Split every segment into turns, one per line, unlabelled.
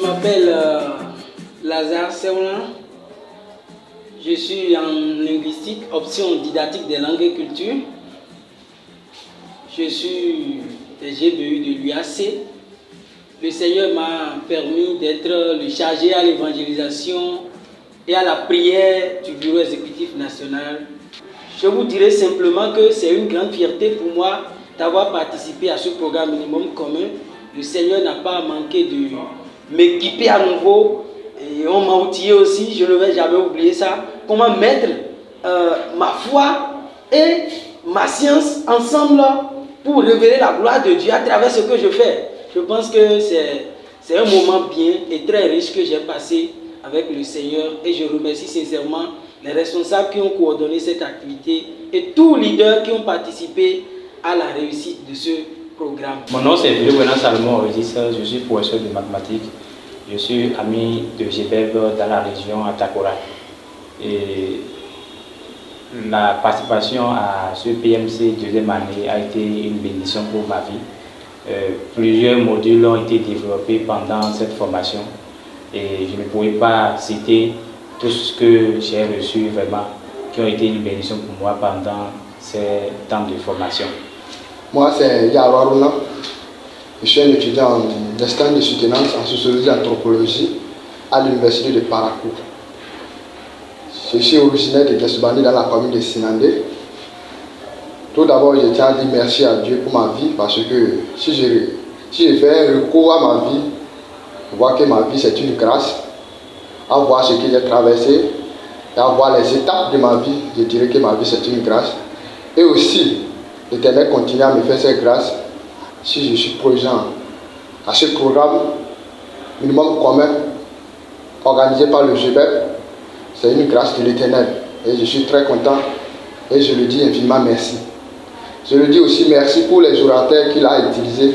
m'appelle Lazare Seoulin. Je suis en linguistique, option didactique des langues et cultures. Je suis des GBU de l'UAC. Le Seigneur m'a permis d'être le chargé à l'évangélisation et à la prière du bureau exécutif national. Je vous dirais simplement que c'est une grande fierté pour moi d'avoir participé à ce programme minimum commun. Le Seigneur n'a pas manqué de m'équiper à nouveau et on m'a outillé aussi, je ne vais jamais oublier ça. Comment mettre ma foi et ma science ensemble pour révéler la gloire de Dieu à travers ce que je fais. Je pense que c'est un moment bien et très riche que j'ai passé avec le Seigneur et je remercie sincèrement les responsables qui ont coordonné cette activité et tous les leaders qui ont participé à la réussite de ce programme.
Mon nom c'est Willy Salomon Oris, je suis professeur de mathématiques. Je suis ami de GBEB dans la région à Takora. Et la participation à ce PMC deuxième année a été une bénédiction pour ma vie. Plusieurs modules ont été développés pendant cette formation et je ne pourrais pas citer tout ce que j'ai reçu vraiment qui ont été une bénédiction pour moi pendant ces temps de formation.
Moi c'est Yaro Aruna, je suis un étudiant en instant de soutenance en sociologie et anthropologie à l'université de Parakou. Je suis originaire de Guesbani dans la commune de Sinandé. Tout d'abord, je tiens à dire merci à Dieu pour ma vie parce que si je fais un recours à ma vie, je vois que ma vie c'est une grâce. À voir ce que j'ai traversé et à voir les étapes de ma vie, je dirais que ma vie c'est une grâce. Et aussi, l'Éternel continue à me faire cette grâce si je suis présent à ce programme minimum commun organisé par le GBEB. C'est une grâce de l'Éternel et je suis très content et je le dis infiniment merci. Je le dis aussi merci pour les orateurs qu'il a utilisés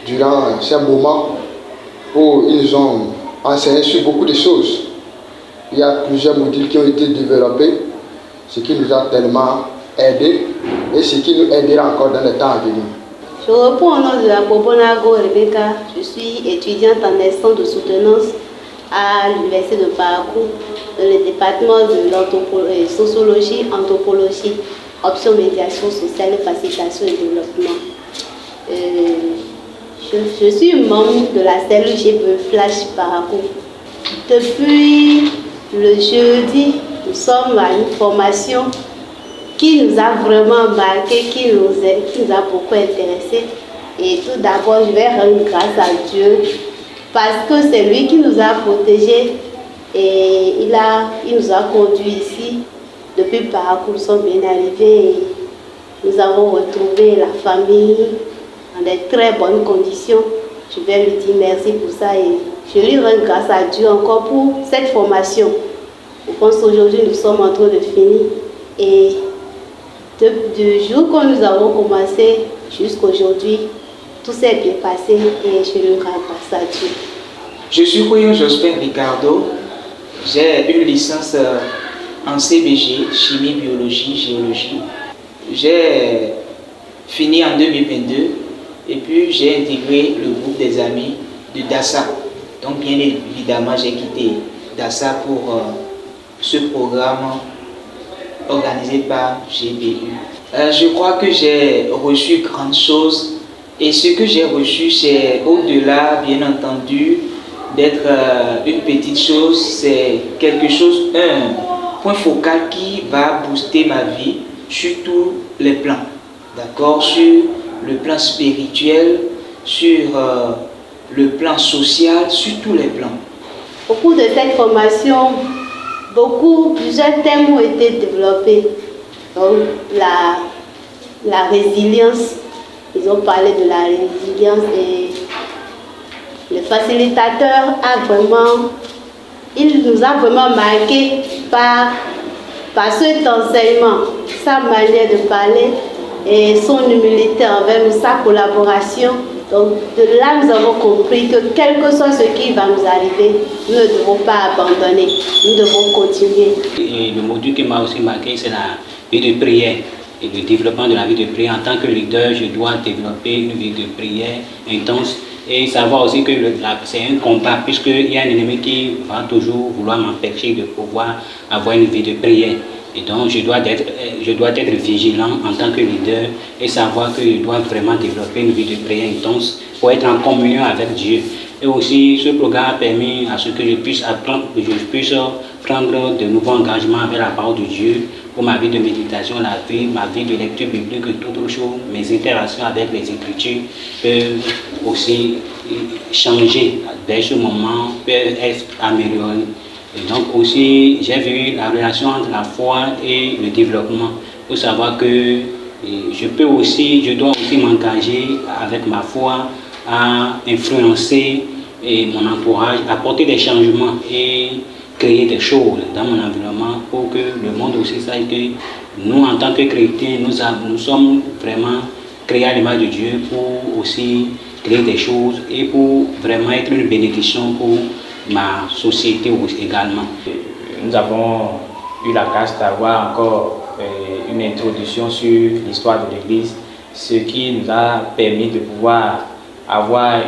durant ces moments où ils nous ont enseigné sur beaucoup de choses. Il y a plusieurs modules qui ont été développés, ce qui nous a tellement aidés et ce qui nous aidera encore dans les temps à venir.
Je réponds au nom de la Bobonago Rebecca. Je suis étudiante en instant de soutenance à l'université de Parakou, dans le département de sociologie, anthropologie, option médiation sociale, facilitation et développement. Je suis membre de la cellule GBE Flash Parakou. Depuis le jeudi, nous sommes à une formation qui nous a vraiment marqué, qui nous a beaucoup intéressés. Et tout d'abord, je vais rendre grâce à Dieu parce que c'est lui qui nous a protégés et il nous a conduits ici. Depuis Parakou, nous sommes bien arrivés et nous avons retrouvé la famille dans de très bonnes conditions. Je vais lui dire merci pour ça et je lui rends grâce à Dieu encore pour cette formation. Je pense qu'aujourd'hui nous sommes en train de finir et du jour que nous avons commencé jusqu'à aujourd'hui, tout s'est bien passé et je lui rends grâce à Dieu.
Je suis Koyon Jospin Ricardo, j'ai une licence en CBG, chimie, biologie, géologie. J'ai fini en 2022 et puis j'ai intégré le groupe des amis de DASA. Donc bien évidemment j'ai quitté DASA pour ce programme organisé par GBU. Je crois que j'ai reçu grandes choses et ce que j'ai reçu c'est au-delà bien entendu d'être une petite chose, c'est quelque chose, un point focal qui va booster ma vie sur tous les plans, d'accord, sur le plan spirituel, sur le plan social, sur tous les plans.
Au cours de cette formation, plusieurs thèmes ont été développés. Donc, la résilience, ils ont parlé de la résilience et le facilitateur il nous a vraiment marqué par cet enseignement, sa manière de parler et son humilité envers nous, sa collaboration. Donc de là, nous avons compris que quel que soit ce qui va nous arriver, nous ne devons pas abandonner, nous devons continuer.
Et le module qui m'a aussi marqué, c'est la vie de prière et le développement de la vie de prière. En tant que leader, je dois développer une vie de prière intense et savoir aussi que c'est un combat, puisqu'il y a un ennemi qui va toujours vouloir m'empêcher de pouvoir avoir une vie de prière. Et donc, je dois être vigilant en tant que leader et savoir que je dois vraiment développer une vie de prière intense pour être en communion avec Dieu. Et aussi, ce programme a permis à ce que je puisse prendre de nouveaux engagements avec la parole de Dieu pour ma vie de méditation, ma vie de lecture biblique et toutes autres choses. Mes interactions avec les Écritures peuvent aussi changer dès ce moment, peuvent être améliorées. Et donc aussi, j'ai vu la relation entre la foi et le développement. Il faut savoir que je dois aussi m'engager avec ma foi à influencer mon entourage, apporter des changements et créer des choses dans mon environnement pour que le monde aussi sache que nous, en tant que chrétiens, nous sommes vraiment créés à l'image de Dieu pour aussi créer des choses et pour vraiment être une bénédiction pour ma société également.
Nous avons eu la grâce d'avoir encore une introduction sur l'histoire de l'Église, ce qui nous a permis de pouvoir avoir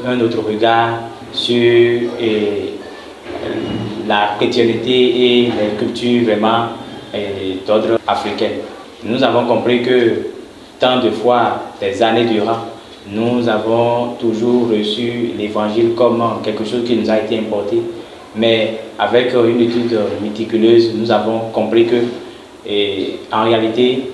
un autre regard sur la chrétienté et les cultures vraiment d'ordre africain. Nous avons compris que tant de fois, des années durant, nous avons toujours reçu l'évangile comme quelque chose qui nous a été importé, mais avec une étude méticuleuse, nous avons compris que en réalité,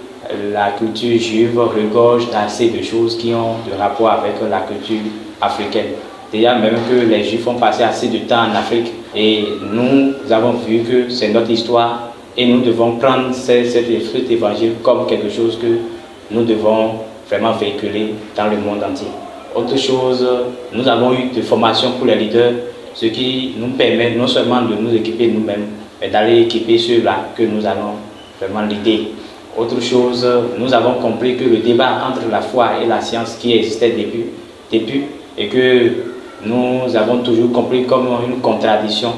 la culture juive regorge d'assez de choses qui ont de rapport avec la culture africaine. Déjà même que les Juifs ont passé assez de temps en Afrique et nous avons vu que c'est notre histoire et nous devons prendre cet évangile comme quelque chose que nous devons vraiment véhiculer dans le monde entier. Autre chose, nous avons eu des formations pour les leaders, ce qui nous permet non seulement de nous équiper nous-mêmes, mais d'aller équiper ceux-là que nous allons vraiment leader. Autre chose, nous avons compris que le débat entre la foi et la science qui existait depuis et que nous avons toujours compris comme une contradiction,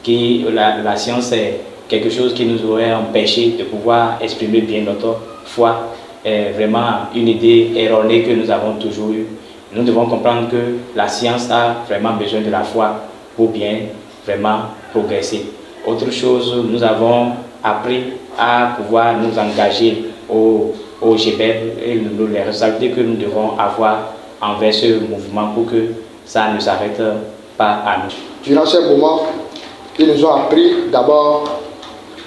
que la science est quelque chose qui nous aurait empêché de pouvoir exprimer bien notre foi, est vraiment une idée erronée que nous avons toujours eue. Nous devons comprendre que la science a vraiment besoin de la foi pour bien vraiment progresser. Autre chose, nous avons appris à pouvoir nous engager au GBEF et les responsabilités que nous devons avoir envers ce mouvement pour que ça ne s'arrête pas à nous.
Durant ce moment, ils nous ont appris d'abord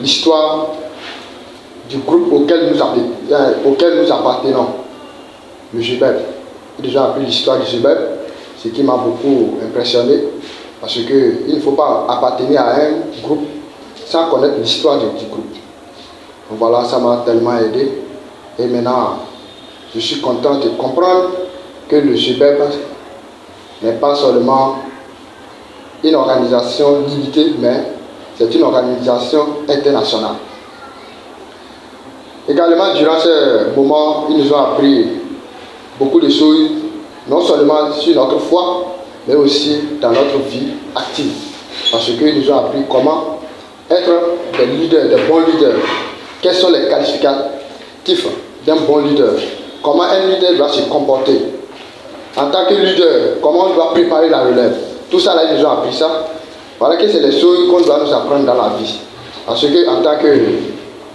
l'histoire du groupe auquel nous appartenons, le GBEF. Ils nous ont appris l'histoire du GBEF, ce qui m'a beaucoup impressionné, parce qu'il ne faut pas appartenir à un groupe sans connaître l'histoire du groupe. Donc voilà, ça m'a tellement aidé. Et maintenant, je suis content de comprendre que le GBEF n'est pas seulement une organisation limitée, mais c'est une organisation internationale. Également, durant ce moment, ils nous ont appris beaucoup de choses, non seulement sur notre foi, mais aussi dans notre vie active. Parce qu'ils nous ont appris comment être des leaders, des bons leaders. Quels sont les qualificatifs d'un bon leader? Comment un leader doit se comporter? En tant que leader, comment on doit préparer la relève? Tout ça, là, ils nous ont appris ça. Voilà que c'est les choses qu'on doit nous apprendre dans la vie. Parce qu'en tant que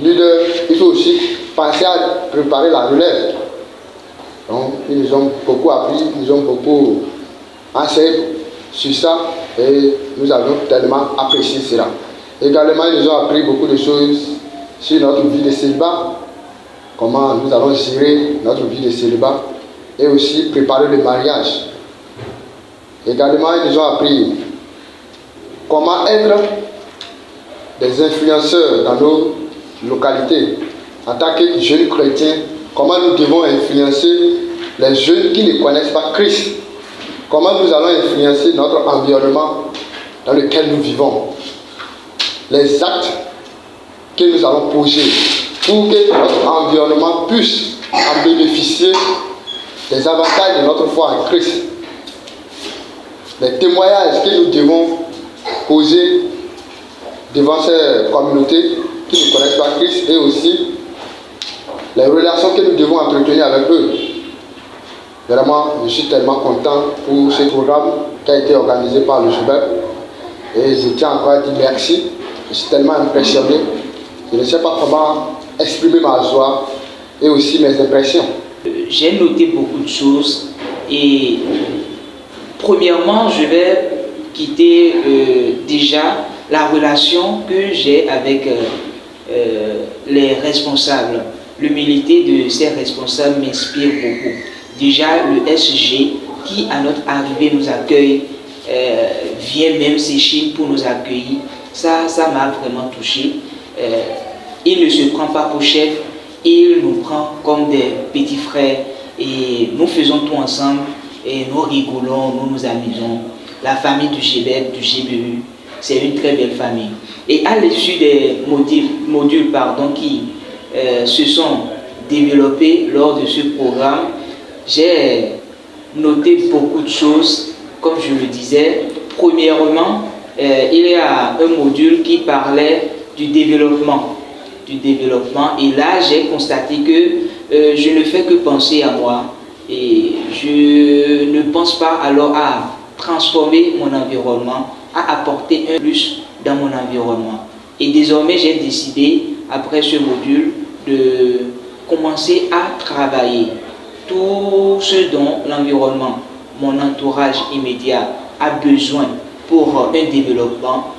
leader, il faut aussi penser à préparer la relève. Donc, ils nous ont beaucoup appris, ils nous ont beaucoup enseigné sur ça et nous avons tellement apprécié cela. Également, ils nous ont appris beaucoup de choses sur notre vie de célibat, comment nous allons gérer notre vie de célibat et aussi préparer le mariage. Également, ils nous ont appris comment être des influenceurs dans nos localités. En tant que jeunes chrétiens, comment nous devons influencer les jeunes qui ne connaissent pas Christ. Comment nous allons influencer notre environnement dans lequel nous vivons. Les actes que nous allons poser pour que notre environnement puisse en bénéficier des avantages de notre foi en Christ. Les témoignages que nous devons poser devant ces communautés qui ne connaissent pas Christ et aussi les relations que nous devons entretenir avec eux. Vraiment, je suis tellement content pour ce programme qui a été organisé par le JBEP. Et je tiens encore à dire merci. Je suis tellement impressionné. Je ne sais pas comment exprimer ma joie et aussi mes impressions.
J'ai noté beaucoup de choses et premièrement, je vais quitter déjà la relation que j'ai avec les responsables. L'humilité de ces responsables m'inspire beaucoup. Déjà, le SG qui, à notre arrivée, nous accueille, vient même s'échine pour nous accueillir. Ça m'a vraiment touché. Il ne se prend pas pour chef, il nous prend comme des petits frères et nous faisons tout ensemble et nous rigolons, nous nous amusons. La famille du GBEP, du GBU, c'est une très belle famille. Et à l'issue des modules qui se sont développés lors de ce programme, j'ai noté beaucoup de choses, comme je le disais. Premièrement, il y a un module qui parlait du développement. Et là, j'ai constaté que je ne fais que penser à moi et je ne pense pas alors à transformer mon environnement, à apporter un plus dans mon environnement. Et désormais, j'ai décidé, après ce module, de commencer à travailler tout ce dont l'environnement, mon entourage immédiat a besoin pour un développement.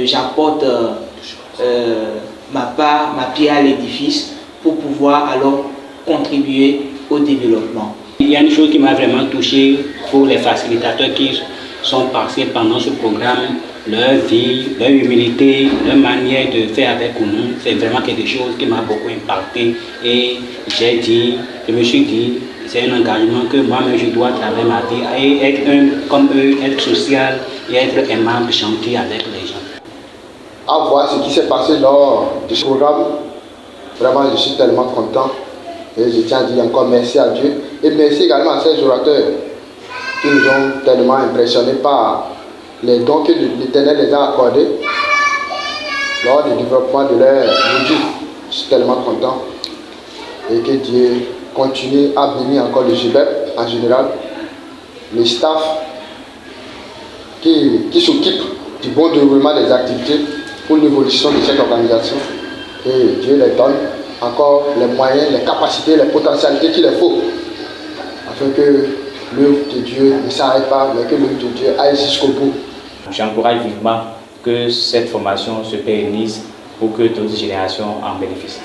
J'apporte ma pierre à l'édifice pour pouvoir alors contribuer au développement.
Il y a une chose qui m'a vraiment touché pour les facilitateurs qui sont passés pendant ce programme, leur vie, leur humilité, leur manière de faire avec nous, c'est vraiment quelque chose qui m'a beaucoup impacté et je me suis dit, c'est un engagement que moi-même je dois travailler ma vie et être comme eux, être social et être aimable, chanter avec les gens.
À voir ce qui s'est passé lors de ce programme, vraiment je suis tellement content et je tiens à dire encore merci à Dieu et merci également à ces orateurs qui nous ont tellement impressionnés par les dons que l'Éternel les a accordés lors du développement de leur module. Je suis tellement content et que Dieu continue à bénir encore le GBEP en général, le staff qui s'occupe du bon déroulement des activités pour l'évolution de cette organisation. Et Dieu les donne encore les moyens, les capacités, les potentialités qu'il leur faut afin que l'œuvre de Dieu ne s'arrête pas, mais que l'œuvre de Dieu aille jusqu'au bout.
J'encourage vivement que cette formation se pérennise pour que d'autres générations en bénéficient.